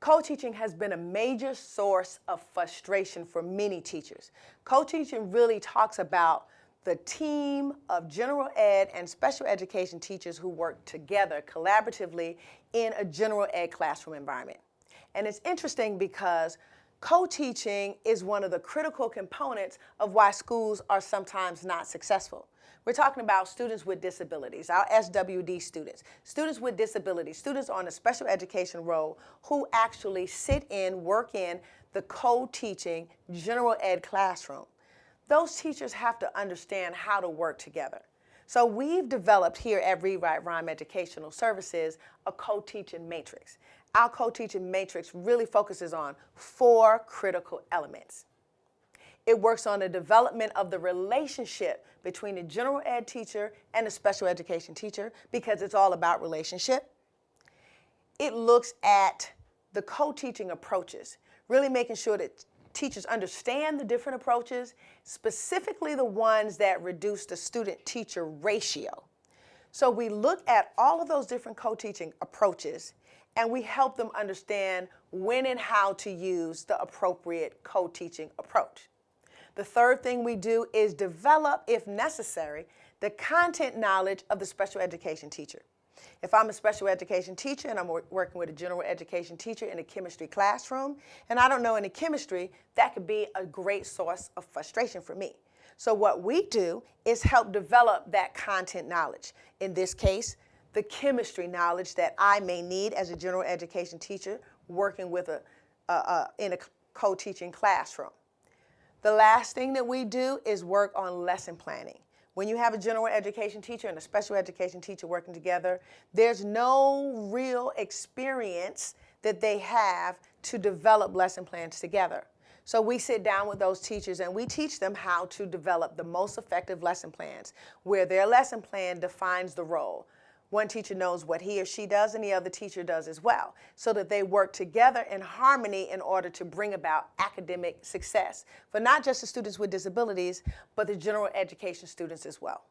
Co-teaching has been a major source of frustration for many teachers. Co-teaching really talks about the team of general ed and special education teachers who work together collaboratively in a general ed classroom environment. And it's interesting because co-teaching is one of the critical components of why schools are sometimes not successful. We're talking about students with disabilities, our SWD students, students with disabilities, students on a special education role who actually sit in, work in the co-teaching general ed classroom. Those teachers have to understand how to work together. So we've developed here at Read, Write, Rhyme Educational Services a co-teaching matrix. Our co-teaching matrix really focuses on 4 critical elements. It works on the development of the relationship between the general ed teacher and the special education teacher because it's all about relationship. It looks at the co-teaching approaches, really making sure that teachers understand the different approaches, specifically the ones that reduce the student-teacher ratio. So we look at all of those different co-teaching approaches and we help them understand when and how to use the appropriate co-teaching approach. The third thing we do is develop, if necessary, the content knowledge of the special education teacher. If I'm a special education teacher and I'm working with a general education teacher in a chemistry classroom, and I don't know any chemistry, that could be a great source of frustration for me. So what we do is help develop that content knowledge. In this case, the chemistry knowledge that I may need as a general education teacher working with in a co-teaching classroom. The last thing that we do is work on lesson planning. When you have a general education teacher and a special education teacher working together, there's no real experience that they have to develop lesson plans together. So we sit down with those teachers and we teach them how to develop the most effective lesson plans, where their lesson plan defines the role. One teacher knows what he or she does and the other teacher does as well, so that they work together in harmony in order to bring about academic success for not just the students with disabilities, but the general education students as well.